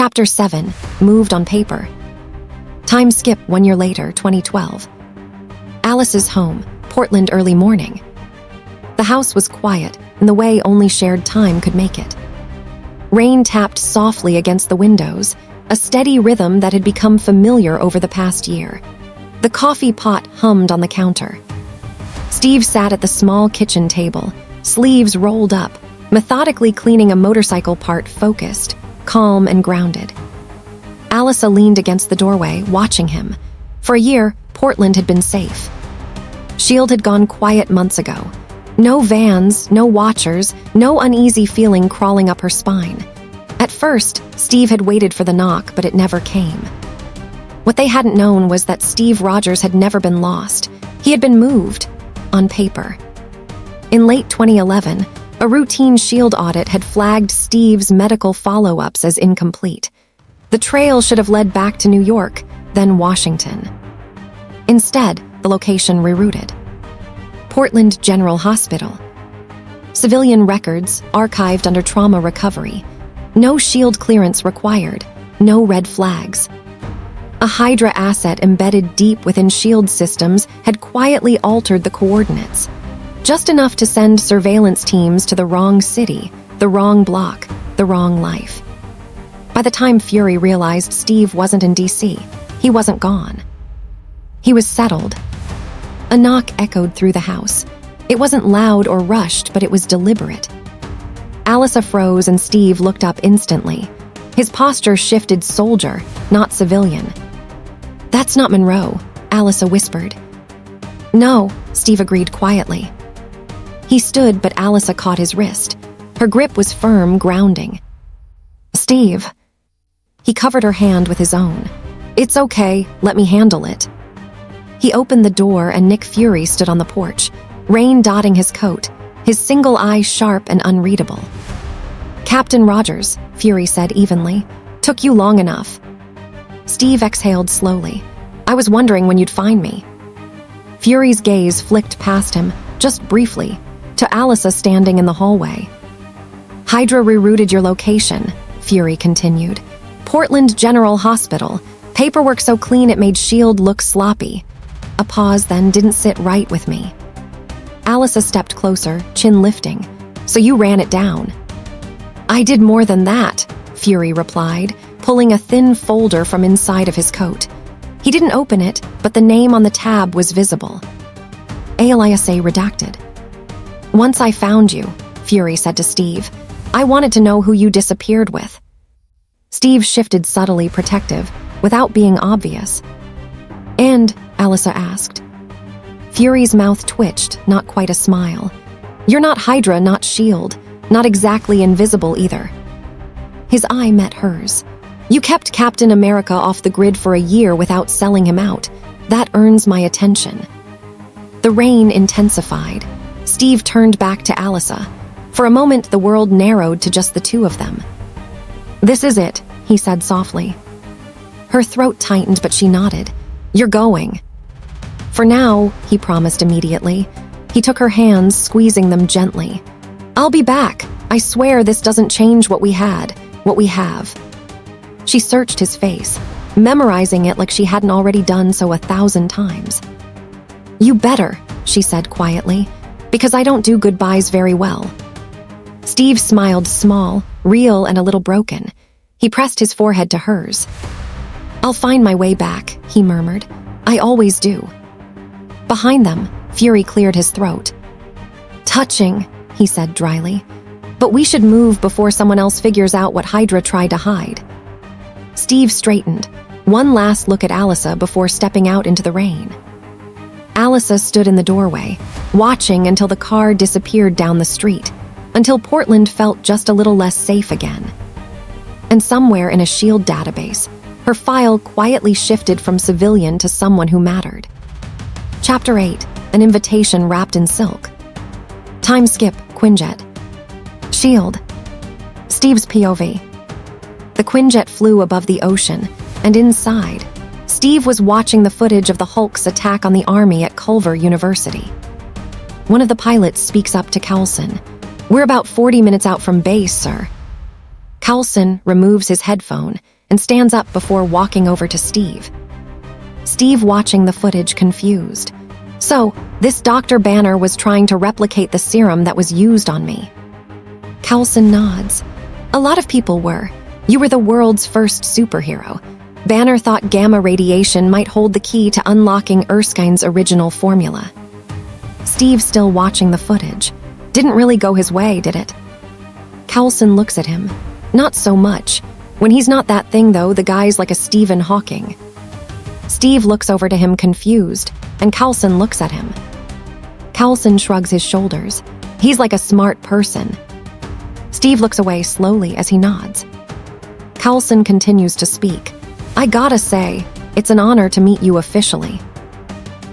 Chapter 7, moved on paper. Time skip 1 year later, 2012. Alice's home, Portland, early morning. The house was quiet in the way only shared time could make it. Rain tapped softly against the windows, a steady rhythm that had become familiar over the past year. The coffee pot hummed on the counter. Steve sat at the small kitchen table, sleeves rolled up, methodically cleaning a motorcycle part, focused, calm and grounded. Alisa leaned against the doorway, watching him. For a year, Portland had been safe. S.H.I.E.L.D. had gone quiet months ago. No vans, no watchers, no uneasy feeling crawling up her spine. At first, Steve had waited for the knock, but it never came. What they hadn't known was that Steve Rogers had never been lost. He had been moved, on paper. In late 2011, a routine S.H.I.E.L.D. audit had flagged Steve's medical follow-ups as incomplete. The trail should have led back to New York, then Washington. Instead, the location rerouted. Portland General Hospital. Civilian records archived under trauma recovery. No S.H.I.E.L.D. clearance required. No red flags. A HYDRA asset embedded deep within S.H.I.E.L.D. systems had quietly altered the coordinates. Just enough to send surveillance teams to the wrong city, the wrong block, the wrong life. By the time Fury realized Steve wasn't in D.C., he wasn't gone. He was settled. A knock echoed through the house. It wasn't loud or rushed, but it was deliberate. Alisa froze and Steve looked up instantly. His posture shifted soldier, not civilian. "That's not Monroe," Alisa whispered. "No," Steve agreed quietly. He stood, but Alisa caught his wrist. Her grip was firm, grounding. "Steve." He covered her hand with his own. "It's okay, let me handle it." He opened the door and Nick Fury stood on the porch, rain dotting his coat, his single eye sharp and unreadable. "Captain Rogers," Fury said evenly, "took you long enough." Steve exhaled slowly. "I was wondering when you'd find me." Fury's gaze flicked past him, just briefly, to Alisa standing in the hallway. "HYDRA rerouted your location," Fury continued. "Portland General Hospital. Paperwork so clean it made S.H.I.E.L.D. look sloppy." A pause then didn't sit right with me. Alisa stepped closer, chin lifting. "So you ran it down." "I did more than that," Fury replied, pulling a thin folder from inside of his coat. He didn't open it, but the name on the tab was visible. "Alisa redacted." "Once I found you," Fury said to Steve, "I wanted to know who you disappeared with." Steve shifted subtly protective, without being obvious. "And?" Alisa asked. Fury's mouth twitched, not quite a smile. "You're not HYDRA, not S.H.I.E.L.D., not exactly invisible either." His eye met hers. "You kept Captain America off the grid for a year without selling him out. That earns my attention." The rain intensified. Steve turned back to Alisa. For a moment, the world narrowed to just the two of them. "This is it," he said softly. Her throat tightened, but she nodded. "You're going." "For now," he promised immediately. He took her hands, squeezing them gently. "I'll be back. I swear this doesn't change what we had, what we have." She searched his face, memorizing it like she hadn't already done so 1,000 times. "You better," she said quietly, "because I don't do goodbyes very well." Steve smiled, small, real, and a little broken. He pressed his forehead to hers. "I'll find my way back," he murmured. "I always do." Behind them, Fury cleared his throat. "Touching," he said dryly. "But we should move before someone else figures out what HYDRA tried to hide." Steve straightened, one last look at Alisa before stepping out into the rain. Alisa stood in the doorway, watching until the car disappeared down the street, until Portland felt just a little less safe again. And somewhere in a S.H.I.E.L.D. database, her file quietly shifted from civilian to someone who mattered. Chapter 8, an invitation wrapped in silk. Time skip, Quinjet. S.H.I.E.L.D. Steve's POV. The Quinjet flew above the ocean, and inside, Steve was watching the footage of the Hulk's attack on the army at Culver University. One of the pilots speaks up to Mikaelson. "We're about 40 minutes out from base, sir." Mikaelson removes his headphone, and stands up before walking over to Steve. Steve watching the footage confused. So, this Dr. Banner was trying to replicate the serum that was used on me. Mikaelson nods. A lot of people were. You were the world's first superhero. Banner thought gamma radiation might hold the key to unlocking Erskine's original formula. Steve still watching the footage. Didn't really go his way, did it? Mikaelsson looks at him. Not so much. When he's not that thing, though, the guy's like a Stephen Hawking. Steve looks over to him confused, and Mikaelsson looks at him. Mikaelsson shrugs his shoulders. He's like a smart person. Steve looks away slowly as he nods. Mikaelsson continues to speak. I gotta say, it's an honor to meet you officially.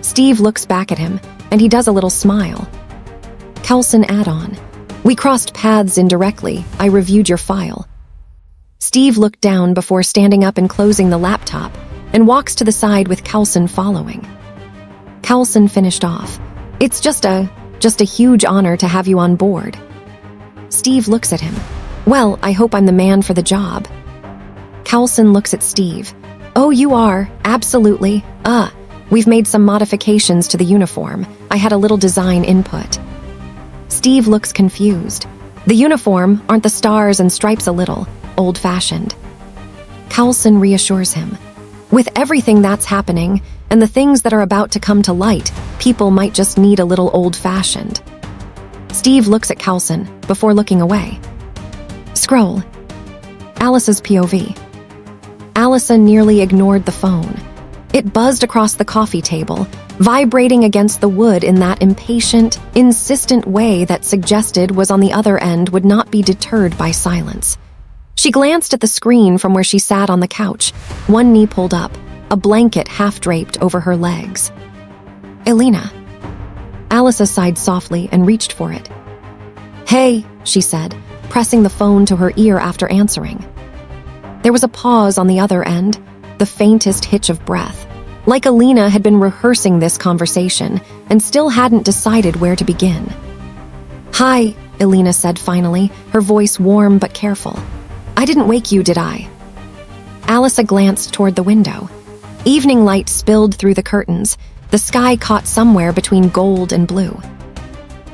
Steve looks back at him, and he does a little smile. Mikaelsson add on. We crossed paths indirectly. I reviewed your file. Steve looked down before standing up and closing the laptop, and walks to the side with Mikaelsson following. Mikaelsson finished off. It's just a huge honor to have you on board. Steve looks at him. Well, I hope I'm the man for the job. Mikaelsson looks at Steve. Oh, you are, absolutely. We've made some modifications to the uniform. I had a little design input. Steve looks confused. The uniform, aren't the stars and stripes a little old-fashioned? Mikaelsson reassures him. With everything that's happening, and the things that are about to come to light, people might just need a little old-fashioned. Steve looks at Mikaelsson before looking away. Scroll. Alisa's POV. Alisa nearly ignored the phone. It buzzed across the coffee table, vibrating against the wood in that impatient, insistent way that suggested was on the other end would not be deterred by silence. She glanced at the screen from where she sat on the couch, one knee pulled up, a blanket half-draped over her legs. Elena. Alisa sighed softly and reached for it. Hey, she said, pressing the phone to her ear after answering. There was a pause on the other end, the faintest hitch of breath, like Elena had been rehearsing this conversation and still hadn't decided where to begin. Hi, Elena said finally, her voice warm but careful. I didn't wake you, did I? Alisa glanced toward the window. Evening light spilled through the curtains, the sky caught somewhere between gold and blue.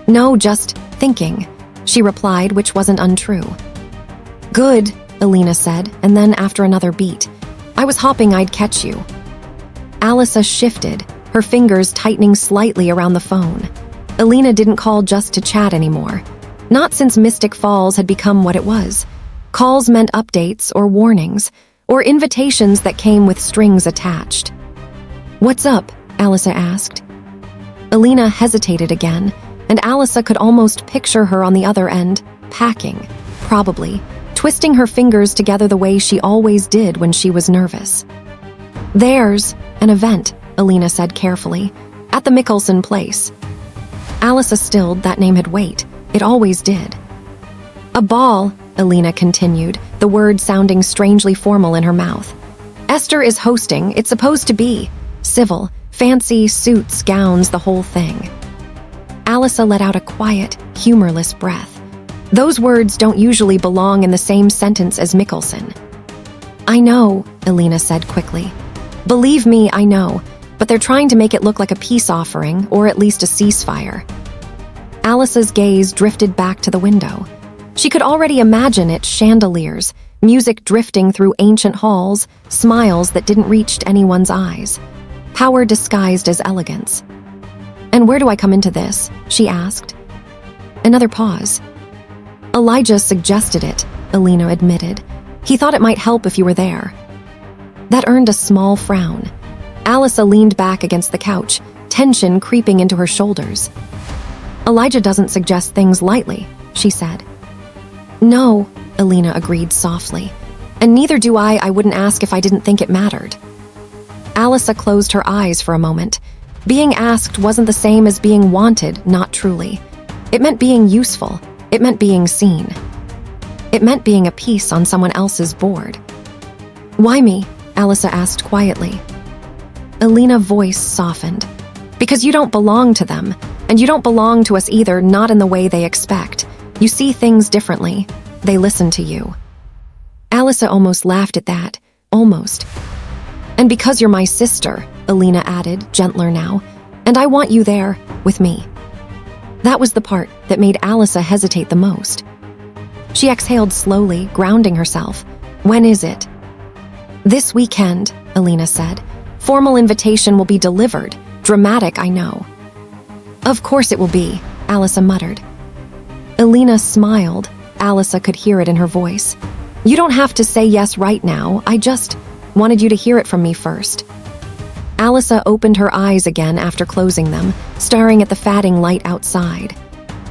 No, just thinking, she replied, which wasn't untrue. Good, Elena said, and then after another beat, I was hoping I'd catch you. Alisa shifted, her fingers tightening slightly around the phone. Elena didn't call just to chat anymore. Not since Mystic Falls had become what it was. Calls meant updates or warnings, or invitations that came with strings attached. What's up? Alisa asked. Elena hesitated again, and Alisa could almost picture her on the other end, packing, probably, twisting her fingers together the way she always did when she was nervous. There's an event, Elena said carefully, at the Mikaelsson place. Alisa stilled, that name had weight. It always did. A ball, Elena continued, the word sounding strangely formal in her mouth. Esther is hosting. It's supposed to be civil, fancy suits, gowns, the whole thing. Alisa let out a quiet, humorless breath. Those words don't usually belong in the same sentence as Mikaelsson. I know, Elena said quickly. Believe me, I know, but they're trying to make it look like a peace offering, or at least a ceasefire. Alisa's gaze drifted back to the window. She could already imagine its chandeliers, music drifting through ancient halls, smiles that didn't reach anyone's eyes. Power disguised as elegance. And where do I come into this? She asked. Another pause. Elijah suggested it, Elena admitted. He thought it might help if you were there. That earned a small frown. Alisa leaned back against the couch, tension creeping into her shoulders. Elijah doesn't suggest things lightly, she said. No, Elena agreed softly. And neither do I. I wouldn't ask if I didn't think it mattered. Alisa closed her eyes for a moment. Being asked wasn't the same as being wanted, not truly. It meant being useful. It meant being seen. It meant being a piece on someone else's board. Why me? Alisa asked quietly. Elena's voice softened. Because you don't belong to them, and you don't belong to us either, not in the way they expect. You see things differently. They listen to you. Alisa almost laughed at that, almost. And because you're my sister, Alina added, gentler now, and I want you there with me. That was the part that made Alisa hesitate the most. She exhaled slowly, grounding herself. When is it? This weekend, Alina said. Formal invitation will be delivered. Dramatic, I know. Of course it will be, Alisa muttered. Alina smiled. Alisa could hear it in her voice. You don't have to say yes right now. I just wanted you to hear it from me first. Alisa opened her eyes again after closing them, staring at the fading light outside.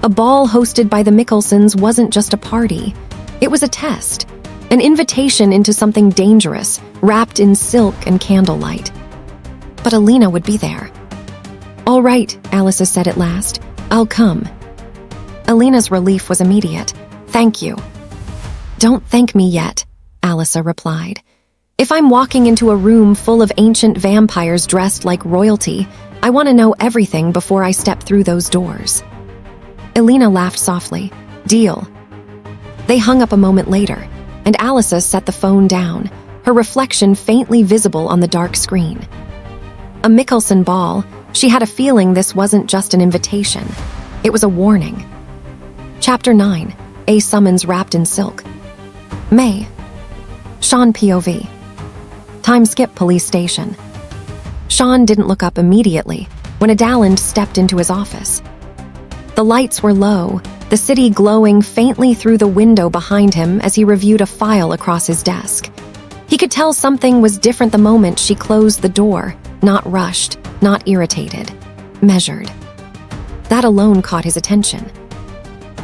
A ball hosted by the Mikaelsons wasn't just a party. It was a test, an invitation into something dangerous, wrapped in silk and candlelight. But Alina would be there. All right, Alisa said at last. I'll come. Alina's relief was immediate. Thank you. Don't thank me yet, Alisa replied. If I'm walking into a room full of ancient vampires dressed like royalty, I want to know everything before I step through those doors. Alina laughed softly. Deal. They hung up a moment later, and Alisa set the phone down, her reflection faintly visible on the dark screen. A Mikaelson ball, she had a feeling this wasn't just an invitation. It was a warning. Chapter 9. A summons wrapped in silk. May. Sean POV. Time skip police station. Sean didn't look up immediately when Adaland stepped into his office. The lights were low, the city glowing faintly through the window behind him as he reviewed a file across his desk. He could tell something was different the moment she closed the door, not rushed, not irritated, measured. That alone caught his attention.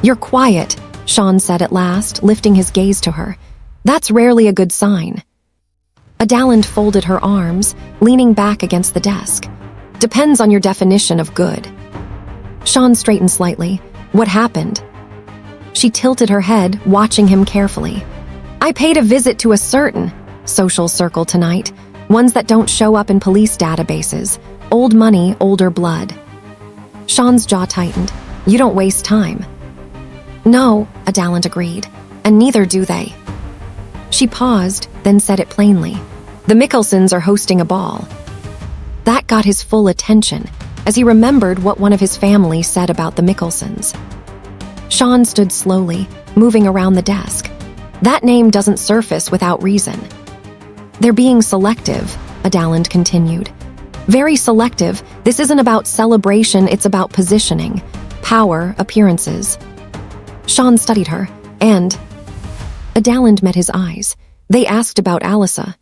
You're quiet, Sean said at last, lifting his gaze to her. That's rarely a good sign. Adaland folded her arms, leaning back against the desk. Depends on your definition of good. Sean straightened slightly. What happened? She tilted her head, watching him carefully. I paid a visit to a certain social circle tonight, ones that don't show up in police databases. Old money, older blood. Sean's jaw tightened. You don't waste time. No, Adaland agreed, and neither do they. She paused, then said it plainly. The Mikaelsons are hosting a ball. That got his full attention, as he remembered what one of his family said about the Mikaelsons. Sean stood slowly, moving around the desk. That name doesn't surface without reason. They're being selective, Adaland continued. Very selective. This isn't about celebration, it's about positioning, power, appearances. Sean studied her, and Adaland met his eyes. They asked about Alisa.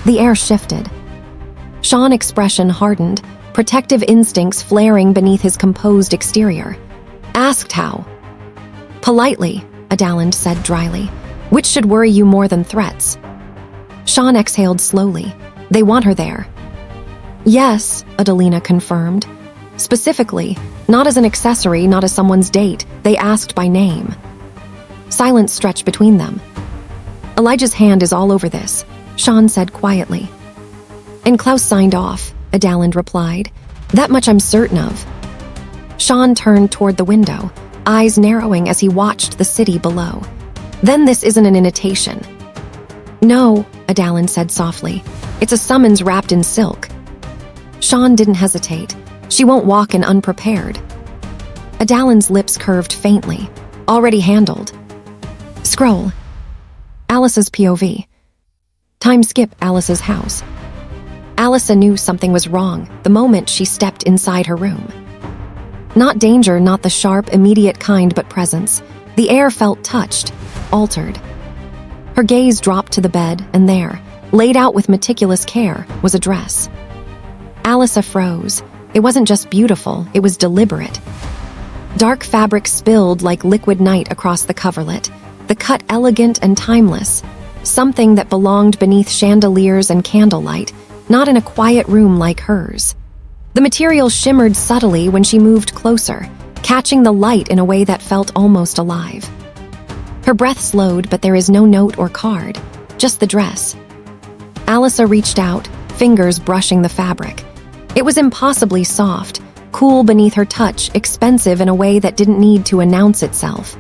The air shifted. Sean's expression hardened, protective instincts flaring beneath his composed exterior. Asked how? Politely, Adaland said dryly. Which should worry you more than threats? Sean exhaled slowly. They want her there. Yes, Adalina confirmed. Specifically, not as an accessory, not as someone's date. They asked by name. Silence stretched between them. Elijah's hand is all over this, Sean said quietly. And Klaus signed off, Adaland replied. That much I'm certain of. Sean turned toward the window, eyes narrowing as he watched the city below. Then this isn't an invitation. No, Adaland said softly. It's a summons wrapped in silk. Sean didn't hesitate. She won't walk in unprepared. Adaland's lips curved faintly. Already handled. Scroll. Alisa's POV. Time skip Alisa's house. Alisa knew something was wrong the moment she stepped inside her room. Not danger, not the sharp, immediate kind, but presence. The air felt touched, altered. Her gaze dropped to the bed, and there, laid out with meticulous care, was a dress. Alisa froze. It wasn't just beautiful, it was deliberate. Dark fabric spilled like liquid night across the coverlet, the cut elegant and timeless, something that belonged beneath chandeliers and candlelight, not in a quiet room like hers. The material shimmered subtly when she moved closer, catching the light in a way that felt almost alive. Her breath slowed, but there is no note or card, just the dress. Alisa reached out, fingers brushing the fabric. It was impossibly soft, cool beneath her touch, expensive in a way that didn't need to announce itself.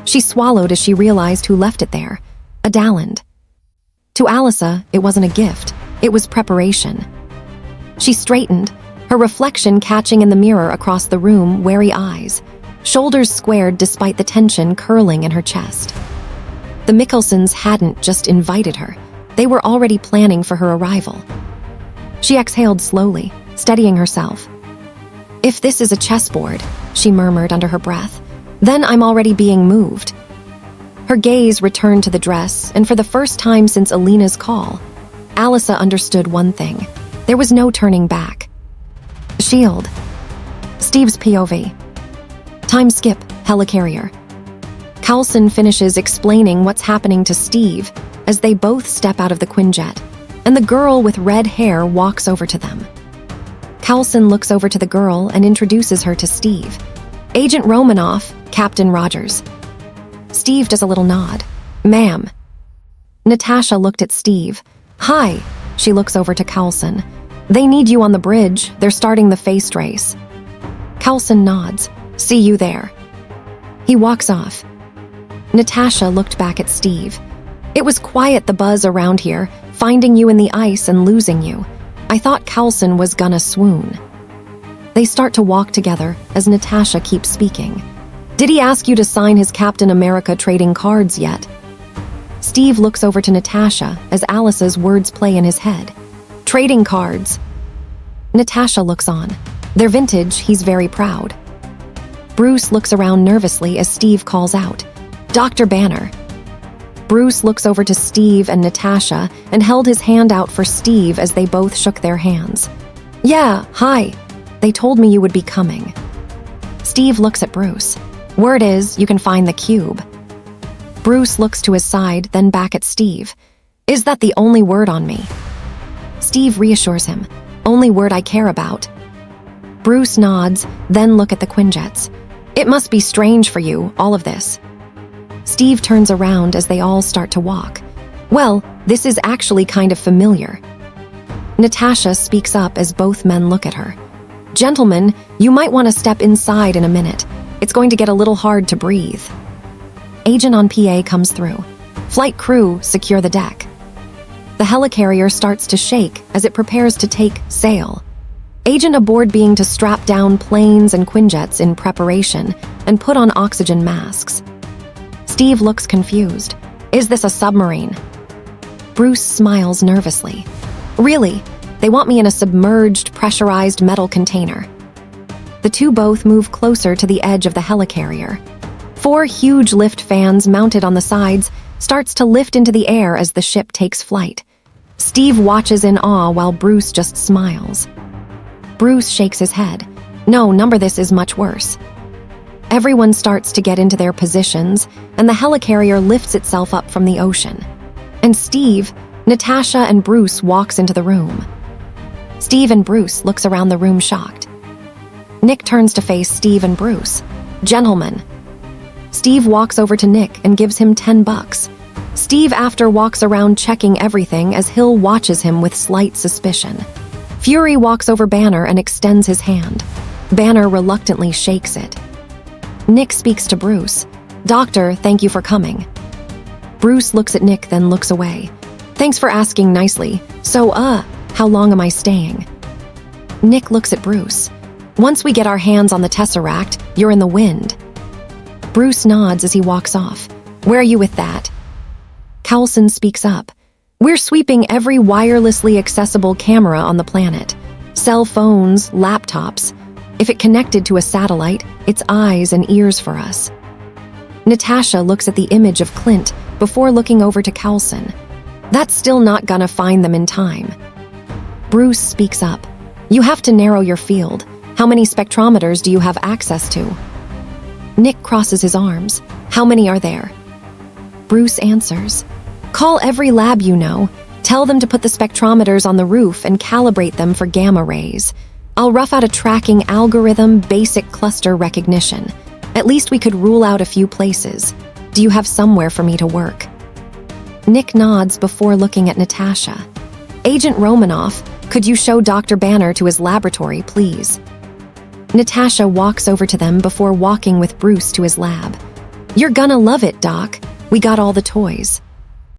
She swallowed as she realized who left it there. Adaland. To Alisa, it wasn't a gift, it was preparation. She straightened, her reflection catching in the mirror across the room, wary eyes, shoulders squared despite the tension curling in her chest. The Mikaelsons hadn't just invited her, they were already planning for her arrival. She exhaled slowly, steadying herself. "If this is a chessboard," she murmured under her breath, "then I'm already being moved." Her gaze returned to the dress, and for the first time since Alina's call, Alisa understood one thing. There was no turning back. Shield. Steve's POV. Time skip, helicarrier. Mikaelson finishes explaining what's happening to Steve as they both step out of the Quinjet, and the girl with red hair walks over to them. Mikaelsson looks over to the girl and introduces her to Steve. "Agent Romanoff, Captain Rogers." Steve does a little nod. "Ma'am." Natasha looked at Steve. "Hi." She looks over to Mikaelsson. "They need you on the bridge. They're starting the face race." Mikaelsson nods. "See you there." He walks off. Natasha looked back at Steve. "It was quiet, the buzz around here, finding you in the ice and losing you. I thought Mikaelsson was gonna swoon." They start to walk together as Natasha keeps speaking. "Did he ask you to sign his Captain America trading cards yet?" Steve looks over to Natasha as Alisa's words play in his head. "Trading cards." Natasha looks on. They're vintage, he's very proud. Bruce looks around nervously as Steve calls out, "Dr. Banner." Bruce looks over to Steve and Natasha and held his hand out for Steve as they both shook their hands. "Yeah, hi. They told me you would be coming." Steve looks at Bruce. "Word is, you can find the cube." Bruce looks to his side, then back at Steve. "Is that the only word on me?" Steve reassures him. "Only word I care about." Bruce nods, then look at the Quinjets. "It must be strange for you, all of this." Steve turns around as they all start to walk. "Well, this is actually kind of familiar." Natasha speaks up as both men look at her. "Gentlemen, you might want to step inside in a minute. It's going to get a little hard to breathe." Agent on PA comes through. "Flight crew, secure the deck." The helicarrier starts to shake as it prepares to take sail. Agent aboard being to strap down planes and Quinjets in preparation and put on oxygen masks. Steve looks confused. "Is this a submarine?" Bruce smiles nervously. "Really? They want me in a submerged, pressurized metal container." The two both move closer to the edge of the helicarrier. 4 huge lift fans mounted on the sides starts to lift into the air as the ship takes flight. Steve watches in awe while Bruce just smiles. Bruce shakes his head. "No, number this is much worse." Everyone starts to get into their positions, and the helicarrier lifts itself up from the ocean. And Steve, Natasha, and Bruce walks into the room. Steve and Bruce looks around the room shocked. Nick turns to face Steve and Bruce. "Gentlemen." Steve walks over to Nick and gives him $10. Steve after walks around checking everything as Hill watches him with slight suspicion. Fury walks over Banner and extends his hand. Banner reluctantly shakes it. Nick speaks to Bruce. "Doctor, thank you for coming." Bruce looks at Nick, then looks away. "Thanks for asking nicely. So, how long am I staying?" Nick looks at Bruce. "Once we get our hands on the Tesseract, you're in the wind." Bruce nods as he walks off. "Where are you with that?" Mikaelsson speaks up. "We're sweeping every wirelessly accessible camera on the planet. Cell phones, laptops. If it connected to a satellite, it's eyes and ears for us." Natasha looks at the image of Clint before looking over to Mikaelsson. "That's still not gonna find them in time." Bruce speaks up. "You have to narrow your field. How many spectrometers do you have access to?" Nick crosses his arms. "How many are there?" Bruce answers. "Call every lab you know. Tell them to put the spectrometers on the roof and calibrate them for gamma rays. I'll rough out a tracking algorithm, basic cluster recognition. At least we could rule out a few places. Do you have somewhere for me to work?" Nick nods before looking at Natasha. "Agent Romanoff, could you show Dr. Banner to his laboratory, please?" Natasha walks over to them before walking with Bruce to his lab. "You're gonna love it, Doc. We got all the toys."